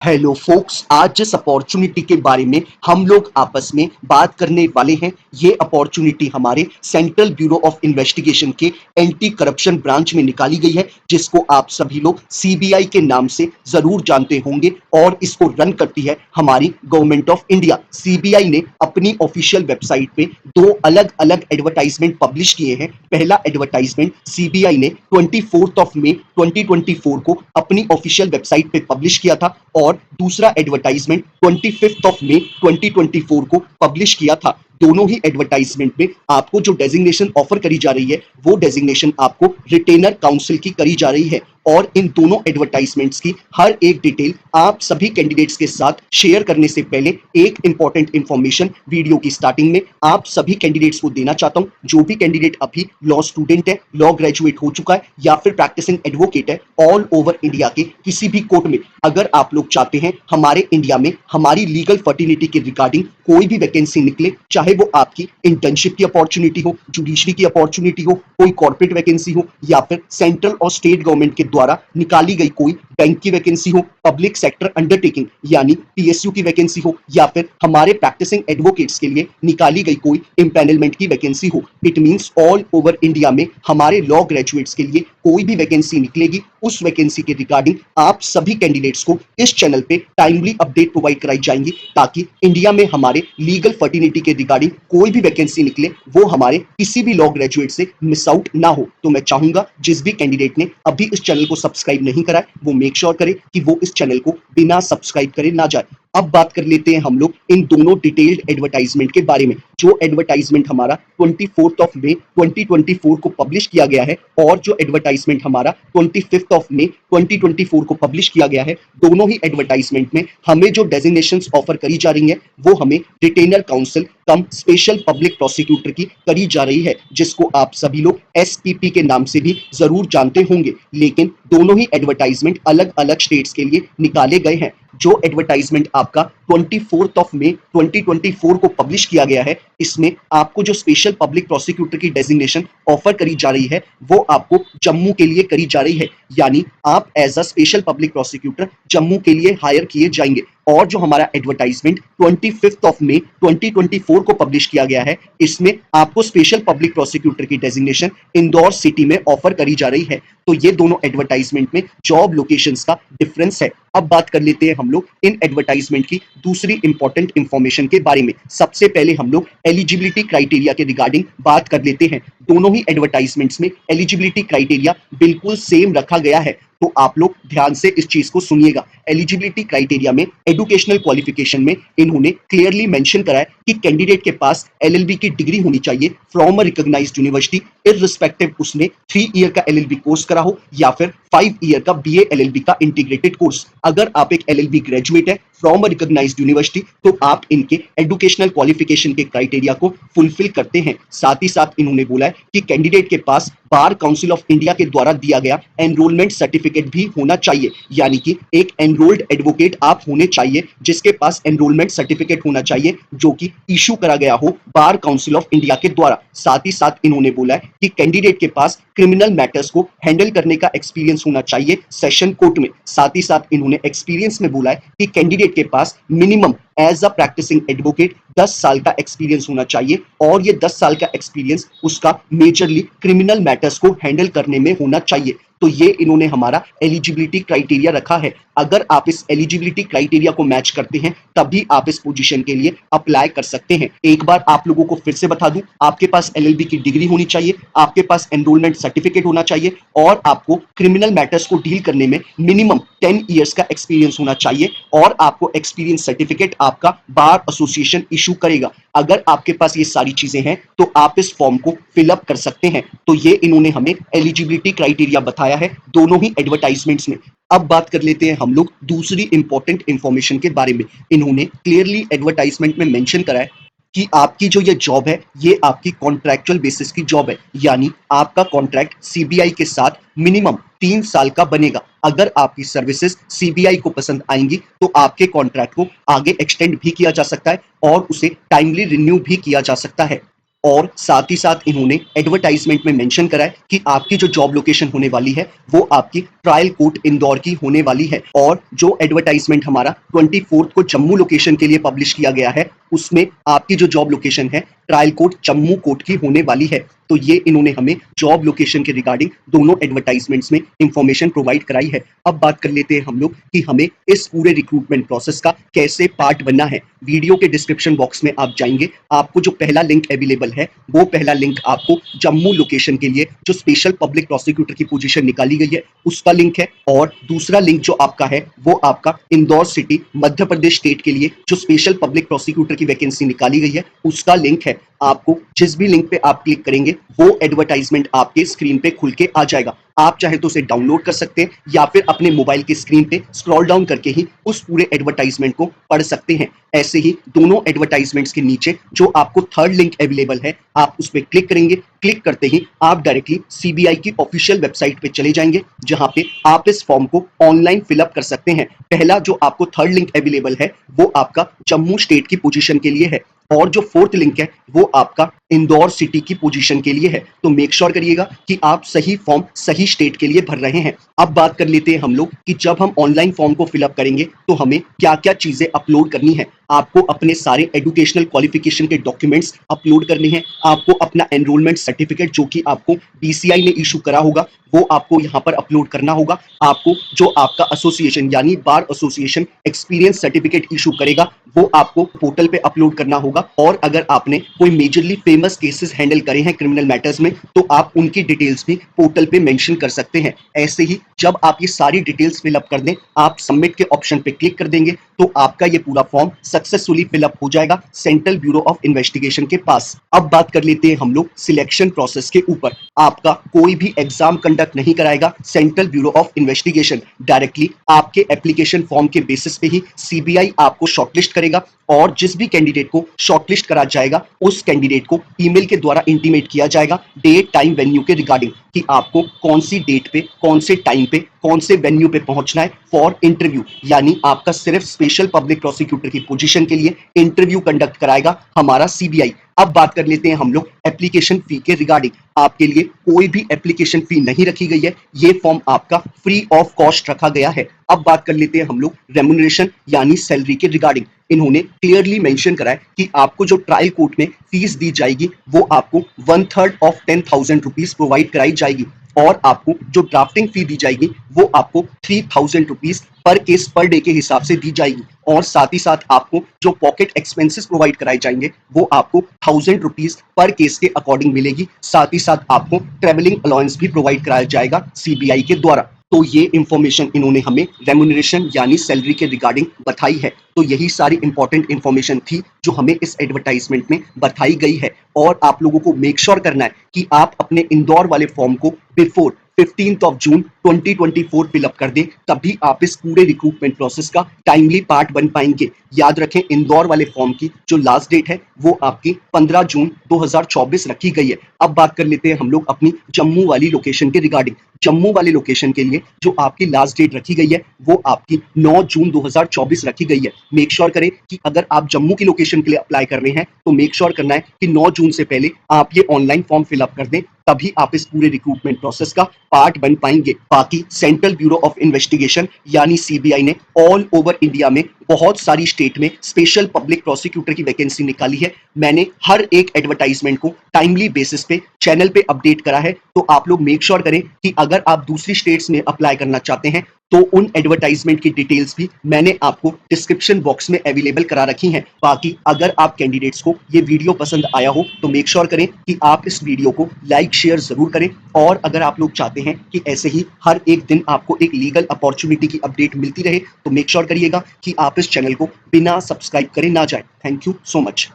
Hello focus, आज जिस opportunity के बारे में हम लोग आपस में बात करने वाले हैं, ये अपॉर्चुनिटी हमारे सेंट्रल ब्यूरो ऑफ इन्वेस्टिगेशन के एंटी करप्शन ब्रांच में निकाली गई है, जिसको आप सभी लोग सीबीआई के नाम से जरूर जानते होंगे। और इसको रन करती है हमारी गवर्नमेंट ऑफ इंडिया। सीबीआई ने अपनी ऑफिशियल वेबसाइट पे दो अलग अलग एडवर्टाइजमेंट पब्लिश किए हैं। पहला एडवर्टाइजमेंट सीबीआई ने 24 मई 2024 को अपनी ऑफिशियल वेबसाइट पे पब्लिश किया था और दूसरा एडवर्टाइजमेंट 25 मई 2024 को पब्लिश किया था। दोनों ही एडवर्टाइजमेंट में आपको जो डेजिग्नेशन ऑफर करी जा रही है, वो डेजिग्नेशन आपको रिटेनर काउंसिल की करी जा रही है। और इन दोनों एडवर्टाइजमेंट्स की हर एक डिटेल आप सभी कैंडिडेट्स के साथ शेयर करने से पहले एक इंपॉर्टेंट इंफॉर्मेशन वीडियो की स्टार्टिंग में आप सभी कैंडिडेट्स को देना चाहता हूं। जो भी कैंडिडेट अभी लॉ स्टूडेंट है, लॉ ग्रेजुएट हो चुका है या फिर प्रैक्टिसिंग एडवोकेट है, ऑल ओवर इंडिया के किसी भी कोर्ट में अगर आप लोग चाहते हैं हमारे इंडिया में हमारी लीगल फर्टिलिटी के रिगार्डिंग कोई भी वैकेंसी निकले, चाहे वो आपकी इंटर्नशिप की अपॉर्चुनिटी हो, जुडिशरी की अपॉर्चुनिटी हो, कोई कॉर्पोरेट वैकेंसी हो, या फिर सेंट्रल और स्टेट गवर्नमेंट के द्वारा निकाली गई कोई बैंक की वैकेंसी हो, पब्लिक सेक्टर अंडरटेकिंग यानी पीएसयू की वैकेंसी हो, या फिर हमारे प्रैक्टिसिंग एडवोकेट्स के लिए निकाली गई कोई इम्पैनलमेंट की वैकेंसी हो, it means all over India में हमारे लॉ ग्रेजुएट्स के लिए कोई भी वैकेंसी निकलेगी, उस वैकेंसी के रिगार्डिंग आप सभी कैंडिडेट्स को इस चैनल पे टाइमली अपडेट प्रोवाइड कराई जाएंगी, ताकि इंडिया में हमारे लीगल फर्टिलिटी के रिगार्डिंग कोई भी वैकेंसी निकले वो हमारे किसी भी लॉ ग्रेजुएट से मिस आउट ना हो। तो मैं चाहूंगा जिस भी कैंडिडेट ने अभी इस चैनल को सब्सक्राइब नहीं करा है, वो मेक श्योर करे कि वो इस चैनल को बिना सब्सक्राइब करे ना जाए। अब बात कर लेते हैं हम लोग इन दोनों डिटेल्ड एडवर्टाइजमेंट के बारे में। जो एडवर्टाइजमेंट हमारा 24 मई 2024 को पब्लिश किया गया है और जो एडवर्टाइजमेंट हमारा 25 मई 2024 को पब्लिश किया गया है, दोनों ही एडवर्टाइजमेंट में हमें जो डेजिग्नेशंस ऑफर करी जा रही हैं वो हमें रिटेनर काउंसिल कम स्पेशल पब्लिक प्रोसिक्यूटर की करी जा रही है, जिसको आप सभी लोग एसपीपी के नाम से भी जरूर जानते होंगे। लेकिन दोनों ही एडवर्टाइजमेंट अलग अलग स्टेट्स के लिए निकाले गए हैं। जो एडवर्टाइजमेंट आपका 24 मई 2024 को पब्लिश किया गया है, इसमें आपको जो स्पेशल पब्लिक प्रोसिक्यूटर की डेजिग्नेशन ऑफर करी जा रही है वो आपको जम्मू के लिए करी जा रही है, यानी आप as a special public prosecutor Jammu के लिए हायर किए जाएंगे। और जो हमारा एडवर्टाइजमेंट 25 मई 2024 को पब्लिश किया गया है, इसमें आपको स्पेशल पब्लिक प्रोसिक्यूटर की डेजिग्नेशन इंदौर सिटी में ऑफर करी जा रही है। तो ये दोनों एडवर्टाइजमेंट में जॉब लोकेशंस का डिफरेंस है। अब बात कर लेते हैं हम लोग इन एडवर्टाइजमेंट की दूसरी इंपॉर्टेंट इंफॉर्मेशन के बारे में। सबसे पहले हम लोग एलिजिबिलिटी क्राइटेरिया के रिगार्डिंग बात कर लेते हैं। दोनों ही एडवर्टाइजमेंट्स में एलिजिबिलिटी क्राइटेरिया बिल्कुल सेम रखा गया है, तो आप लोग ध्यान से इस चीज को सुनिएगा। एलिजिबिलिटी क्राइटेरिया में एजुकेशनल क्वालिफिकेशन में इन्होंने क्लियरली मेंशन करा है कि कैंडिडेट के पास एलएलबी की डिग्री होनी चाहिए from a recognised university, irrespective उसने 3 ईयर का एलएलबी कोर्स करा हो या फिर 5 ईयर का बीए एलएलबी का इंटीग्रेटेड कोर्स। अगर आप एक एलएलबी ग्रेजुएट है फ्रॉम अ रिकॉग्नाइज्ड यूनिवर्सिटी, तो आप इनके एजुकेशनल क्वालिफिकेशन के क्राइटेरिया को फुलफिल करते हैं। साथ ही साथ इन्होंने बोला है कि कैंडिडेट के पास बार काउंसिल ऑफ इंडिया के द्वारा दिया गया एनरोलमेंट सर्टिफिकेट भी होना चाहिए, यानी कि एक एनरोल्ड एडवोकेट आप होने चाहिए जिसके पास एनरोलमेंट सर्टिफिकेट होना चाहिए जो कि इशू करा गया हो बार काउंसिल ऑफ इंडिया के द्वारा। साथ ही साथ इन्होंने बोला है कि कैंडिडेट के पास क्रिमिनल मैटर्स को हैंडल करने का एक्सपीरियंस होना चाहिए सेशन कोर्ट में। साथ ही साथ इन्होंने एक्सपीरियंस में बोला है कि कैंडिडेट के पास minimum age a practising advocate 10 साल का एक्सपीरियंस होना चाहिए, और ये 10 साल का एक्सपीरियंस उसका मेजरली क्रिमिनल मैटर्स को हैंडल करने में होना चाहिए। तो ये इन्होंने हमारा एलिजिबिलिटी क्राइटेरिया रखा है। अगर आप इस एलिजिबिलिटी क्राइटेरिया को मैच करते हैं तभी आप इस पोजीशन के लिए अप्लाई कर सकते हैं। एक बार आप लोगों को फिर से बता दूं, आपके पास एलएलबी की डिग्री होनी चाहिए, आपके पास एनरोलमेंट सर्टिफिकेट होना चाहिए, और आपको क्रिमिनल मैटर्स को डील करने में मिनिमम 10 ईयर्स का एक्सपीरियंस होना चाहिए, और आपको एक्सपीरियंस सर्टिफिकेट आपका बार एसोसिएशन इशू करेगा। अगर आपके पास ये सारी चीजें हैं तो आप इस फॉर्म को फिलअप कर सकते हैं। तो ये इन्होंने हमें एलिजिबिलिटी क्राइटेरिया बताया है दोनों ही एडवर्टाइजमेंट्स में। अब बात कर लेते हैं हम लोग दूसरी इंपॉर्टेंट इंफॉर्मेशन के बारे में। इन्होंने क्लियरली एडवर्टाइजमेंट में मेंशन करा है कि आपकी जो ये जॉब है ये आपकी कॉन्ट्रैक्चुअल बेसिस की जॉब है, यानी आपका कॉन्ट्रैक्ट सीबीआई के साथ मिनिमम 3 साल का बनेगा। अगर आपकी सर्विसेज सीबीआई को पसंद आएंगी तो आपके कॉन्ट्रैक्ट को आगे एक्सटेंड भी किया जा सकता है और उसे टाइमली रिन्यू भी किया जा सकता है। और साथ ही साथ इन्होंने एडवर्टाइजमेंट में मेंशन करा है कि आपकी जो जॉब लोकेशन होने वाली है वो आपकी ट्रायल कोर्ट इंदौर की होने वाली है। और जो एडवर्टाइजमेंट हमारा 24 को जम्मू लोकेशन के लिए पब्लिश किया गया है उसमें आपकी जो जॉब लोकेशन है ट्रायल कोर्ट जम्मू कोर्ट की होने वाली है। तो ये इन्होंने हमें जॉब लोकेशन के रिगार्डिंग दोनों एडवर्टाइजमेंट्स में इंफॉर्मेशन प्रोवाइड कराई है। अब बात कर लेते हैं हम लोग कि हमें इस पूरे रिक्रूटमेंट प्रोसेस का कैसे पार्ट बनना है। वीडियो के डिस्क्रिप्शन बॉक्स में आप जाएंगे, आपको जो पहला लिंक अवेलेबल है वो पहला लिंक आपको जम्मू लोकेशन के लिए जो स्पेशल पब्लिक प्रोसिक्यूटर की पोजीशन निकाली गई है उसका लिंक है। और दूसरा लिंक जो आपका है वो आपका इंदौर सिटी मध्य प्रदेश स्टेट के लिए जो स्पेशल पब्लिक प्रोसिक्यूटर की वैकेंसी निकाली गई है उसका लिंक है। आपको जिस भी लिंक पे आप क्लिक करेंगे वो एडवर्टाइजमेंट आपके स्क्रीन पे खुल के आ जाएगा। आप चाहे तो उसे डाउनलोड कर सकते हैं या फिर अपने मोबाइल की स्क्रीन पे स्क्रॉल डाउन करके ही उस पूरे एडवर्टाइजमेंट को पढ़ सकते हैं। ऐसे ही दोनों एडवर्टाइजमेंट्स के नीचे जो आपको थर्ड लिंक अवेलेबल है आप उस पर क्लिक करेंगे। क्लिक करते ही आप डायरेक्टली सीबीआई की ऑफिशियल वेबसाइट पे चले जाएंगे जहां पे आप इस फॉर्म को ऑनलाइन फिलअप कर सकते हैं। पहला जो आपको थर्ड लिंक अवेलेबल है वो आपका जम्मू स्टेट की पोजीशन के लिए है और जो फोर्थ लिंक है वो आपका इंदौर सिटी की पोजीशन के लिए है। तो मेक श्योर करिएगा कि आप सही फॉर्म सही स्टेट के लिए भर रहे हैं। अब बात कर लेते हैं हम लोग कि जब हम ऑनलाइन फॉर्म को फिलअप करेंगे तो हमें क्या क्या चीजें अपलोड करनी है। आपको अपने सारे एजुकेशनल क्वालिफिकेशन के डॉक्यूमेंट्स अपलोड करने हैं। आपको अपना एनरोलमेंट सर्टिफिकेट जो कि आपको बीसीआई ने इशू करा होगा वो आपको यहाँ पर अपलोड करना होगा। आपको जो आपका एसोसिएशन यानी bar association experience certificate issue करेगा वो आपको पोर्टल पे अपलोड करना होगा। और अगर आपने कोई मेजरली फेमस केसेस हैंडल करे हैं क्रिमिनल मैटर्स में तो आप उनकी डिटेल्स भी पोर्टल पे मेंशन कर सकते हैं। ऐसे ही जब आप ये सारी डिटेल्स फिलअप कर दें आप सबमिट के ऑप्शन पे क्लिक कर देंगे तो आपका ये पूरा फॉर्म सक्सेसफुली फिलअप हो जाएगा सेंट्रल ब्यूरो ऑफ इन्वेस्टिगेशन के पास। अब बात कर लेते हैं हम लोग सिलेक्शन प्रोसेस के ऊपर। आपका कोई भी एग्जाम कंडक्ट नहीं कराएगा central bureau of investigation. Directly आपके एप्लीकेशन फॉर्म के बेसिस पे ही सीबीआई आपको शॉर्टलिस्ट करेगा और जिस भी कैंडिडेट को शॉर्टलिस्ट करा जाएगा उस कैंडिडेट को ईमेल के द्वारा इंटीमेट किया जाएगा डेट टाइम वेन्यू के रिगार्डिंग कि आपको कौन सी डेट पे कौन से टाइम पे कौन से वेन्यू पे पहुंचना है फॉर इंटरव्यू। यानी आपका सिर्फ स्पेशल पब्लिक प्रोसिक्यूटर की पोजीशन के लिए इंटरव्यू कंडक्ट कराएगा हमारा सीबीआई। अब बात कर लेते हैं हम लोग एप्लीकेशन फी के रिगार्डिंग। आपके लिए कोई भी एप्लीकेशन फी नहीं रखी गई है, ये फॉर्म आपका फ्री ऑफ कॉस्ट रखा गया है। अब बात कर लेते हैं हम लोग रेम्यूनरेशन यानी सैलरी के रिगार्डिंग। इन्होंने क्लियरली मेंशन करा है कि आपको जो ट्रायल कोर्ट में फीस दी जाएगी वो आपको 1/3 ऑफ 10,000 रुपीज प्रोवाइड कराई जाएगी और आपको जो ड्राफ्टिंग फी दी जाएगी वो आपको 3,000 rupees per case per day के हिसाब से दी जाएगी। और साथ ही साथ आपको जो पॉकेट एक्सपेंसेस प्रोवाइड कराए जाएंगे वो आपको 1,000 रुपीज पर केस के अकॉर्डिंग मिलेगी। साथ ही साथ आपको ट्रेवलिंग अलाउंस भी प्रोवाइड कराया जाएगा सीबीआई के द्वारा। तो ये इंफॉर्मेशन इन्होंने हमें रेम्यूनरेशन यानी सैलरी के रिगार्डिंग बताई है। तो यही सारी इंपॉर्टेंट इंफॉर्मेशन थी जो हमें इस एडवर्टाइजमेंट में बताई गई है। और आप लोगों को मेक श्योर करना है कि आप अपने इंदौर वाले फॉर्म को before 15th of June 2024 fill up कर दें, तभी आप इस पूरे रिक्रूटमेंट प्रोसेस का टाइमली पार्ट बन पाएंगे। याद रखें इंदौर वाले फॉर्म की जो लास्ट डेट है वो आपकी 15 जून 2024 रखी गई है। अब बात कर लेते हैं हम लोग अपनी जम्मू वाली लोकेशन के रिगार्डिंग। जम्मू वाले लोकेशन के लिए जो आपकी लास्ट डेट रखी गई है वो आपकी 9 जून 2024 रखी गई है। मेक श्योर करें कि अगर आप जम्मू की लोकेशन के लिए अप्लाई कर रहे हैं तो मेक श्योर करना है कि 9 जून से पहले आप ये ऑनलाइन फॉर्म फिलअप कर दें, तभी आप इस पूरे रिक्रूटमेंट प्रोसेस का पार्ट बन पाएंगे। बाकी सेंट्रल ब्यूरो ऑफ इन्वेस्टिगेशन यानी सीबीआई ने ऑल ओवर इंडिया में बहुत सारी स्टेट में स्पेशल पब्लिक प्रोसिक्यूटर की वैकेंसी निकाली है। मैंने हर एक एडवर्टाइजमेंट को टाइमली बेसिस पे चैनल पे अपडेट करा है। तो आप लोग मेक श्योर करें कि अगर आप दूसरी स्टेट्स में अप्लाई करना चाहते हैं तो उन एडवर्टाइजमेंट की डिटेल्स भी मैंने आपको डिस्क्रिप्शन बॉक्स में अवेलेबल करा रखी हैं। बाकी अगर आप कैंडिडेट्स को ये वीडियो पसंद आया हो तो मेक श्योर करें कि आप इस वीडियो को लाइक शेयर जरूर करें। और अगर आप लोग चाहते हैं कि ऐसे ही हर एक दिन आपको एक लीगल अपॉर्चुनिटी की अपडेट मिलती रहे तो मेक श्योर करिएगा कि आप इस चैनल को बिना सब्सक्राइब करे ना जाए। Thank you so much.